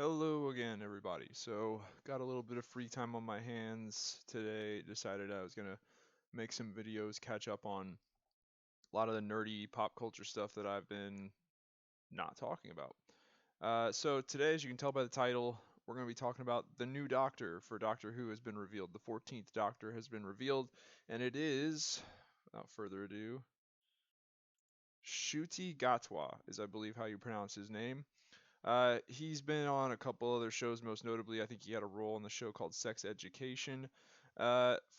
Hello again, everybody. So, got a little bit of free time on my hands today. Decided I was gonna make some videos, catch up on a lot of the nerdy pop culture stuff that I've been not talking about. So today, as you can tell by the title, we're gonna be talking about the new Doctor for Doctor Who has been revealed. The 14th Doctor has been revealed, and it is, without further ado, Ncuti Gatwa is, I believe, how you pronounce his name. He's been on a couple other shows, most notably, I think he had a role in the show called Sex Education.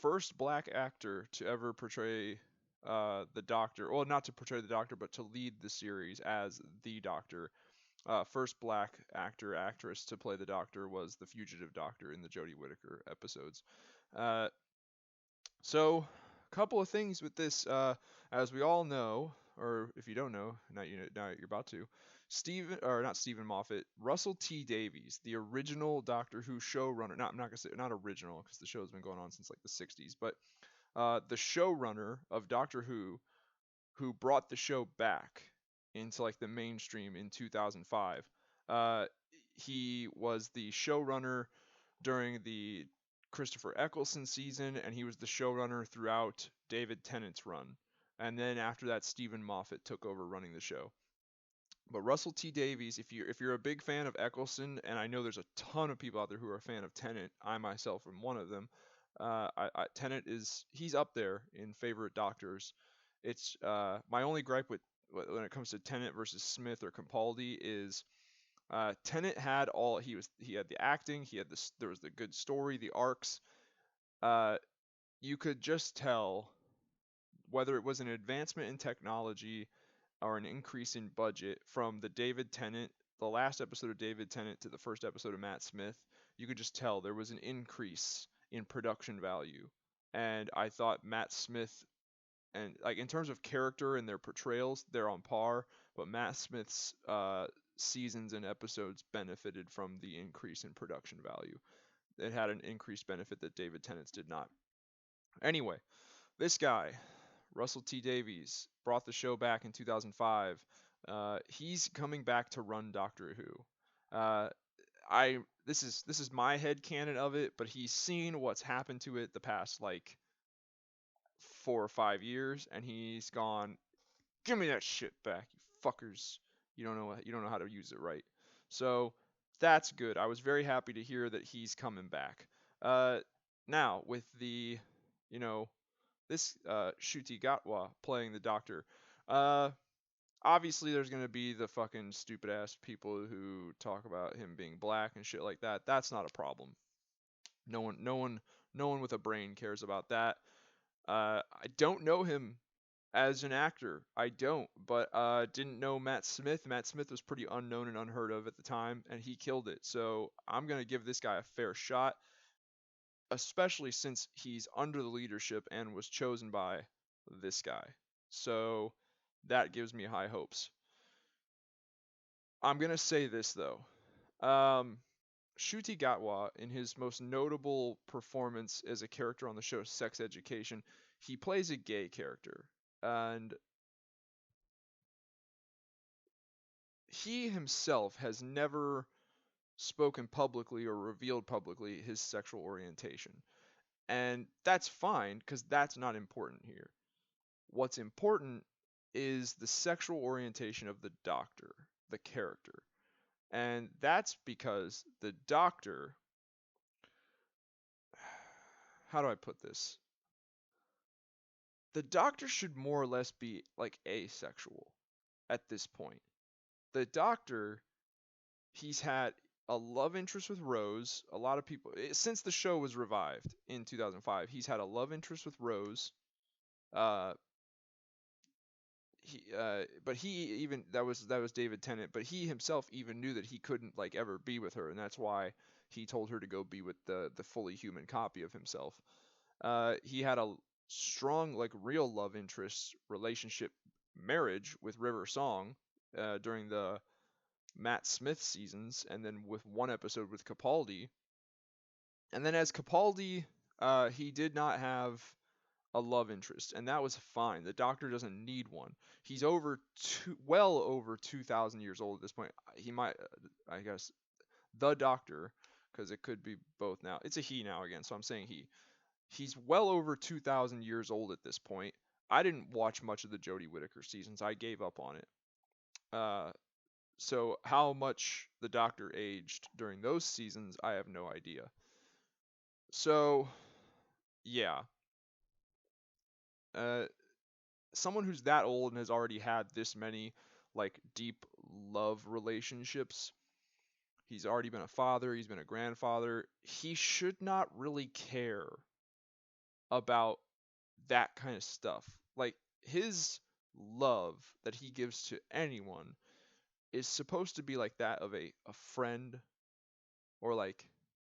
First black actor to ever portray the Doctor. Well, not to portray the Doctor, but to lead the series as the Doctor. First black actor, actress to play the Doctor was the Fugitive Doctor in the Jodie Whittaker episodes. Uh, so, a couple of things with this. As we all know, or if you don't know, now you're about to. Stephen, or not Stephen Moffat, Russell T Davies, the original Doctor Who showrunner. Not, I'm not gonna say not original because the show's been going on since like the 60s, but the showrunner of Doctor who brought the show back into like the mainstream in 2005. Uh, he was the showrunner during the Christopher Eccleston season, and he was the showrunner throughout David Tennant's run. And then after that, Stephen Moffat took over running the show. But Russell T Davies, if you're a big fan of Eccleston, and I know there's a ton of people out there who are a fan of Tennant, I myself am one of them. Tennant he's up there in favorite Doctors. It's my only gripe with when it comes to Tennant versus Smith or Capaldi is Tennant had he had the acting, there was the good story, the arcs. Uh, you could just tell whether it was an advancement in technology or an increase in budget from the last episode of David Tennant to the first episode of Matt Smith. You could just tell there was an increase in production value. And I thought Matt Smith and like in terms of character and their portrayals, they're on par. But Matt Smith's seasons and episodes benefited from the increase in production value. It had an increased benefit that David Tennant's did not. Anyway, this guy, Russell T Davies, brought the show back in 2005. He's coming back to run Doctor Who. I this is my head canon of it, but he's seen what's happened to it the past like 4 or 5 years, and he's gone, give me that shit back, you fuckers. You don't know how to use it right. So that's good. I was very happy to hear that he's coming back. Uh, Now with you know, this Ncuti Gatwa playing the Doctor. Uh, Obviously there's gonna be the fucking stupid ass people who talk about him being black and shit like that. That's not a problem. No one, no one, no one with a brain cares about that. I don't know him as an actor. I don't, but didn't know Matt Smith. Matt Smith was pretty unknown and unheard of at the time, and he killed it. So I'm gonna give this guy a fair shot, especially since he's under the leadership and was chosen by this guy. So that gives me high hopes. I'm gonna say this though. Um, Ncuti Gatwa, in his most notable performance as a character on the show Sex Education, he plays a gay character. And he himself has never spoken publicly or revealed publicly his sexual orientation. And that's fine because that's not important here. What's important is the sexual orientation of the Doctor, the character. And that's because the Doctor, how do I put this? The Doctor should more or less be like asexual at this point. The Doctor, he's had a love interest with Rose. A lot of people, since the show was revived in 2005, he's had a love interest with Rose. Uh, but he even that was David Tennant, but he himself even knew that he couldn't like ever be with her, and that's why he told her to go be with the fully human copy of himself. He had a strong like real love interest relationship marriage with River Song during the Matt Smith seasons, and then with one episode with Capaldi. And then as Capaldi, he did not have a love interest, and that was fine. The Doctor doesn't need one. He's well over 2,000 years old at this point. He might, I guess, the Doctor, because it could be both now. It's a he now again, so I'm saying he. He's well over 2,000 years old at this point. I didn't watch much of the Jodie Whittaker seasons. I gave up on it. Uh, so how much the Doctor aged during those seasons, I have no idea. So yeah, uh, someone who's that old and has already had this many like deep love relationships. He's already been a father, he's been a grandfather. He should not really care about that kind of stuff. Like his love that he gives to anyone is supposed to be like that of a friend, or like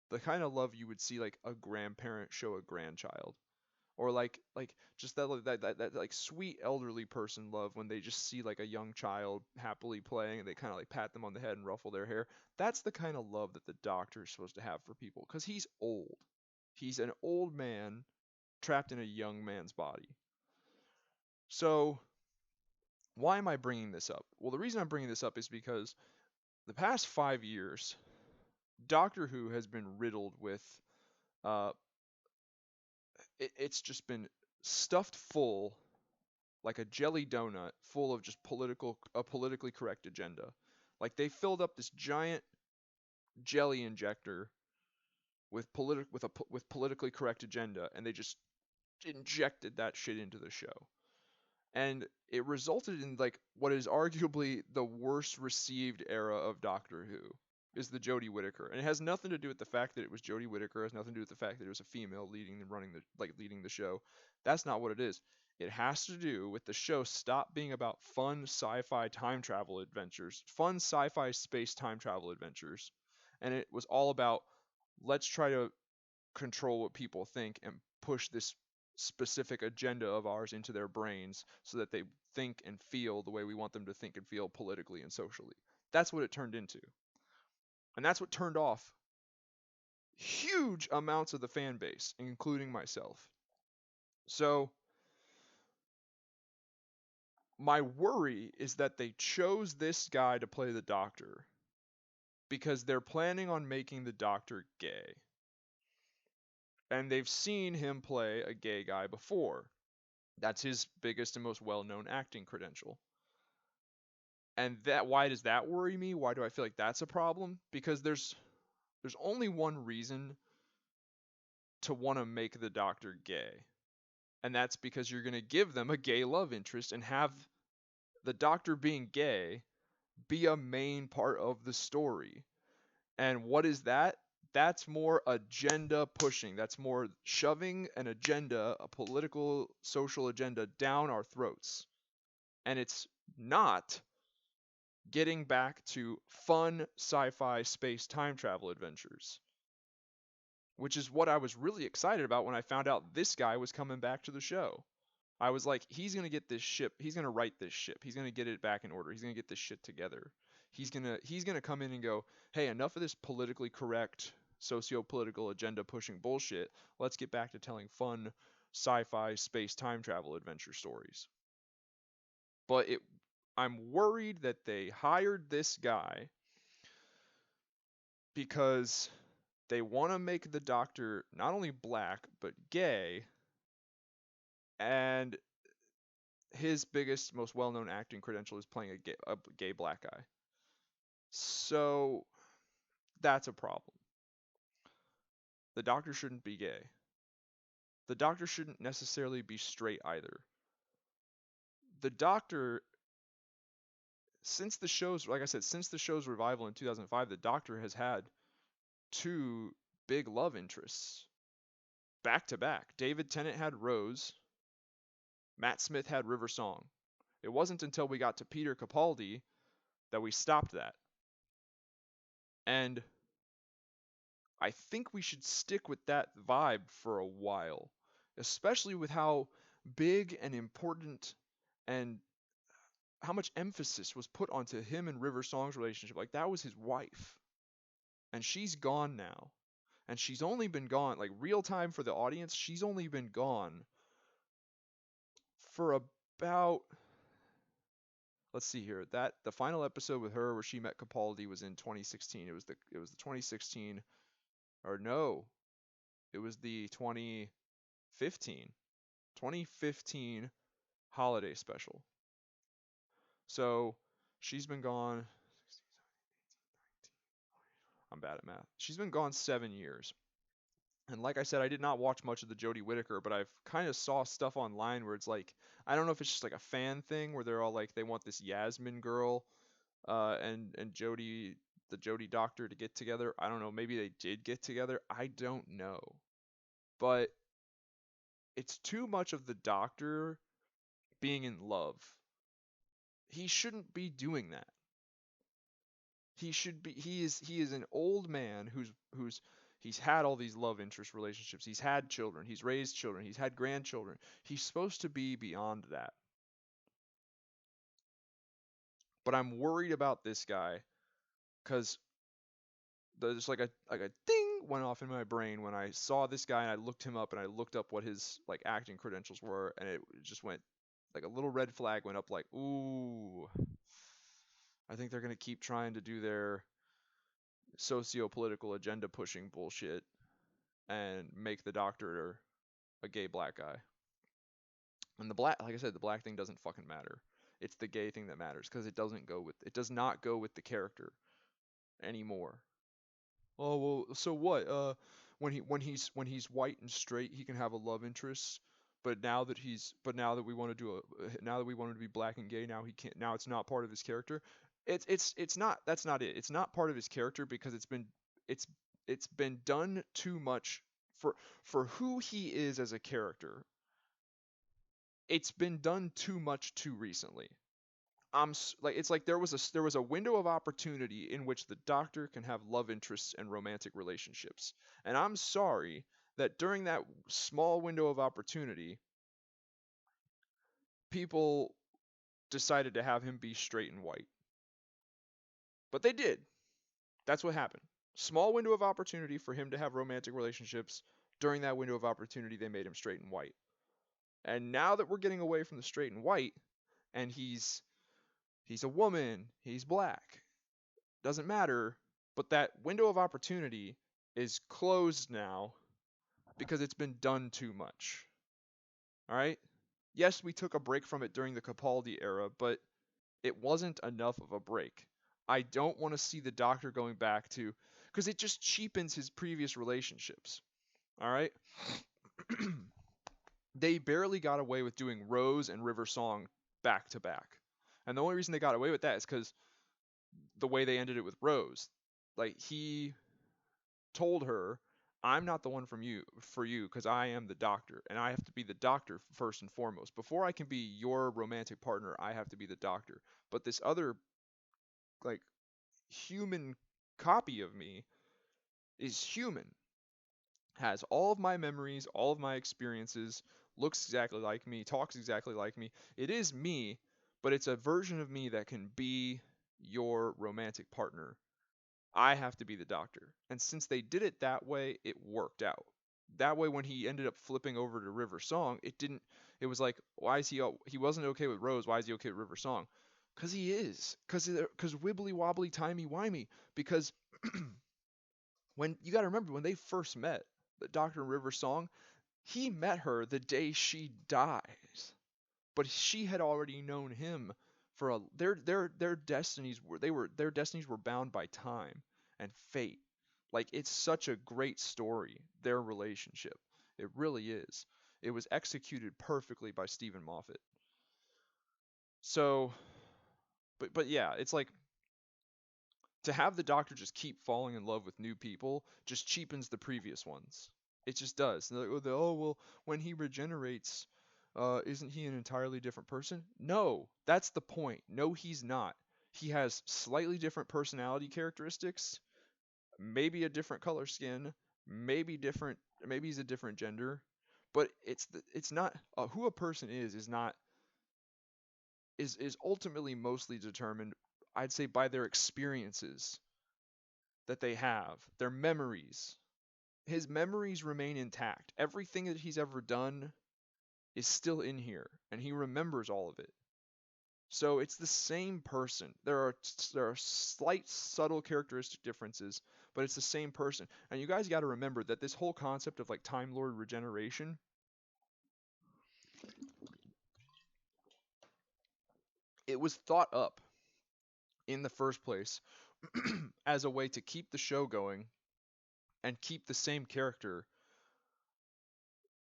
the kind of love you would see like a grandparent show a grandchild, or like just that like sweet elderly person love when they just see like a young child happily playing and they kind of like pat them on the head and ruffle their hair. That's the kind of love that the Doctor is supposed to have for people, because he's old. He's an old man trapped in a young man's body. So why am I bringing this up? Well, the reason I'm bringing this up is because the past 5 years, Doctor Who has been riddled with, uh, it's just been stuffed full like a jelly donut full of just a politically correct agenda. Like they filled up this giant jelly injector with politically correct agenda, and they just injected that shit into the show. And it resulted in like what is arguably the worst received era of Doctor Who, is the Jodie Whittaker, and it has nothing to do with the fact that it was Jodie Whittaker. It has nothing to do with the fact that it was a female leading the show. That's not what it is. It has to do with the show stop being about fun sci-fi time travel adventures, fun sci-fi space time travel adventures, and it was all about, let's try to control what people think and push this specific agenda of ours into their brains so that they think and feel the way we want them to think and feel politically and socially. That's what it turned into. And that's what turned off huge amounts of the fan base, including myself. So, my worry is that they chose this guy to play the Doctor because they're planning on making the Doctor gay. And they've seen him play a gay guy before. That's his biggest and most well-known acting credential. And that, why does that worry me? Why do I feel like that's a problem? Because there's only one reason to want to make the Doctor gay. And that's because you're going to give them a gay love interest and have the Doctor being gay be a main part of the story. And what is that? That's more agenda pushing. That's more shoving an agenda, a political, social agenda down our throats. And it's not getting back to fun sci-fi space time travel adventures, which is what I was really excited about when I found out this guy was coming back to the show. I was like, he's going to get this ship, he's going to right this ship, he's going to get it back in order, he's going to get this shit together. He's going to come in and go, "Hey, enough of this politically correct socio-political agenda pushing bullshit. Let's get back to telling fun sci-fi space time travel adventure stories." But I'm worried that they hired this guy because they want to make the Doctor not only black but gay, and his biggest, most well-known acting credential is playing a gay black guy. So that's a problem. The Doctor shouldn't be gay. The Doctor shouldn't necessarily be straight either. The Doctor, since the show's, like I said, since the show's revival in 2005, the Doctor has had two big love interests back to back. David Tennant had Rose, Matt Smith had River Song. It wasn't until we got to Peter Capaldi that we stopped that. And I think we should stick with that vibe for a while, especially with how big and important and how much emphasis was put onto him and River Song's relationship. Like, that was his wife. And she's gone now. And she's only been gone, like real time for the audience, she's only been gone for about let's see here. That the final episode with her where she met Capaldi was in 2016. It was the 2016, or no, it was the 2015 holiday special. So she's been gone. I'm bad at math. She's been gone 7 years. And like I said, I did not watch much of the Jodie Whittaker, but I've kind of saw stuff online where it's like, I don't know if it's just like a fan thing where they're all like they want this Yasmin girl, and Jodie, the Jodie Doctor, to get together. I don't know. Maybe they did get together. I don't know. But it's too much of the Doctor being in love. He shouldn't be doing that. He is an old man who's he's had all these love interest relationships. He's had children, he's raised children, he's had grandchildren. He's supposed to be beyond that. But I'm worried about this guy cuz there's like a ding went off in my brain when I saw this guy and I looked him up and I looked up what his like acting credentials were, and it just went like a little red flag went up like, "Ooh, I think they're going to keep trying to do their socio-political agenda pushing bullshit and make the Doctor a gay black guy." And the black, like I said, the black thing doesn't fucking matter. It's the gay thing that matters because it does not go with the character anymore. Oh well, so what? When he's white and straight, he can have a love interest. But now that we want to do now that we want him to be black and gay, now he can't. Now it's not part of his character. It's not. That's not it. It's not part of his character because it's it's been done too much for who he is as a character. It's been done too much too recently. Like it's like there was a window of opportunity in which the Doctor can have love interests and romantic relationships. And I'm sorry that during that small window of opportunity, people decided to have him be straight and white. But they did. That's what happened. Small window of opportunity for him to have romantic relationships. During that window of opportunity, they made him straight and white. And now that we're getting away from the straight and white, and he's a woman, he's black, doesn't matter, but that window of opportunity is closed now because it's been done too much. All right? Yes, we took a break from it during the Capaldi era, but it wasn't enough of a break. I don't want to see the Doctor going back to, because it just cheapens his previous relationships. All right? They barely got away with doing Rose and River Song back to back. And the only reason they got away with that is because the way they ended it with Rose. Like he told her, "I'm not the one for you because I am the Doctor, and I have to be the Doctor first and foremost. Before I can be your romantic partner, I have to be the Doctor. But this other like human copy of me is human, has all of my memories, all of my experiences, looks exactly like me, talks exactly like me. It is me, but it's a version of me that can be your romantic partner. I have to be the Doctor." And since they did it that way, it worked out. That way, when he ended up flipping over to River Song, it didn't. It was like, why is he wasn't okay with Rose? Why is he okay with River Song? Because he is. Because wibbly wobbly timey wimey. Because when you got to remember when they first met, the Doctor and River Song, he met her the day she dies, but she had already known him for their destinies were bound by time and fate. Like it's such a great story, their relationship. It really is. It was executed perfectly by Stephen Moffat. So, but yeah, it's like to have the Doctor just keep falling in love with new people just cheapens the previous ones. It just does. And they're like, oh well, when he regenerates, isn't he an entirely different person? No, that's the point. No, he's not. He has slightly different personality characteristics, maybe a different color skin, maybe he's a different gender, but it's not who a person is not is ultimately mostly determined, I'd say, by their experiences that they have, their memories. His memories remain intact. Everything that he's ever done is still in here, and he remembers all of it. So it's the same person. There are slight subtle characteristic differences, but it's the same person. And you guys got to remember that this whole concept of like Time Lord regeneration, it was thought up in the first place as a way to keep the show going and keep the same character,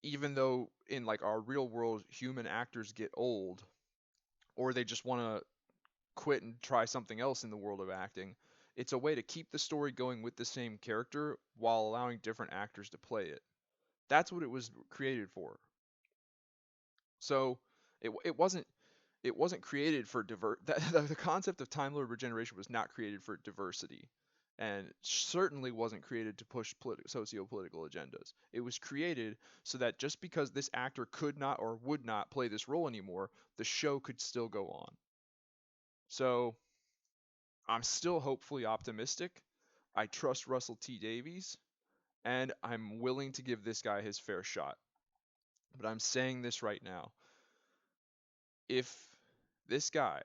even though in like our real world human actors get old or they just want to quit and try something else in the world of acting. It's a way to keep the story going with the same character while allowing different actors to play it. That's what it was created for. So it wasn't created for the concept of Time Lord regeneration was not created for diversity, and certainly wasn't created to push socio-political agendas. It was created so that just because this actor could not or would not play this role anymore, the show could still go on. So I'm still hopefully optimistic. I trust Russell T Davies, and I'm willing to give this guy his fair shot. But I'm saying this right now. If this guy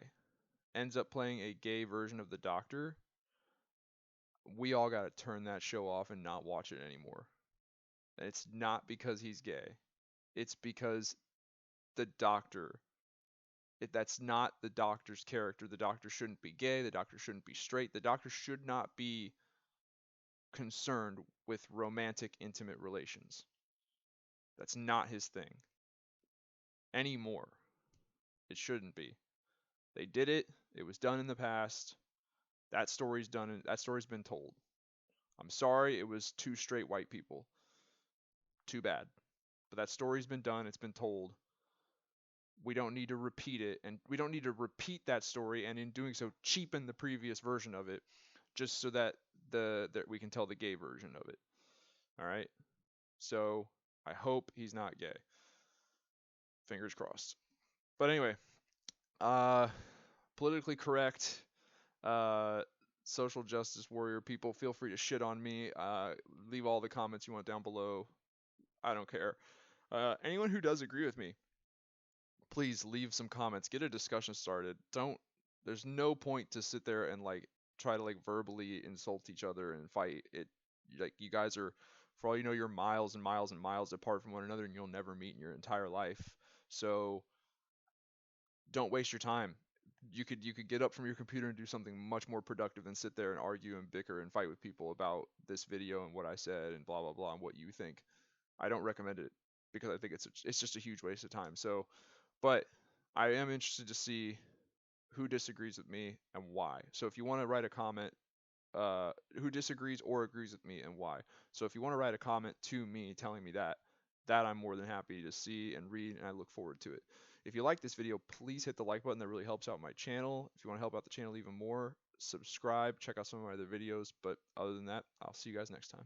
ends up playing a gay version of the Doctor, we all got to turn that show off and not watch it anymore. And it's not because he's gay. It's because the Doctor, that's not the Doctor's character. The Doctor shouldn't be gay. The Doctor shouldn't be straight. The Doctor should not be concerned with romantic, intimate relations. That's not his thing anymore. It shouldn't be. They did it. It was done in the past. That story's done. That story's been told. I'm sorry. It was two straight white people. Too bad. But that story's been done. It's been told. We don't need to repeat it, and we don't need to repeat that story, and in doing so, cheapen the previous version of it, just so that that we can tell the gay version of it. All right. So I hope he's not gay. Fingers crossed. But anyway, uh, politically correct, uh, social justice warrior people, feel free to shit on me. Leave all the comments you want down below. I don't care. Anyone who does agree with me, please leave some comments. Get a discussion started. Don't. There's no point to sit there and like try to like verbally insult each other and fight. It like you guys are, for all you know, you're miles and miles and miles apart from one another, and you'll never meet in your entire life. So don't waste your time. You could get up from your computer and do something much more productive than sit there and argue and bicker and fight with people about this video and what I said and blah blah blah and what you think. I don't recommend it because I think it's just a huge waste of time. So, but I am interested to see who disagrees with me and why. So if you want to write a comment, who disagrees or agrees with me and why. So if you want to write a comment to me telling me that I'm more than happy to see and read, and I look forward to it. If you like this video, please hit the like button. That really helps out my channel. If you want to help out the channel even more, subscribe, check out some of my other videos. But other than that, I'll see you guys next time.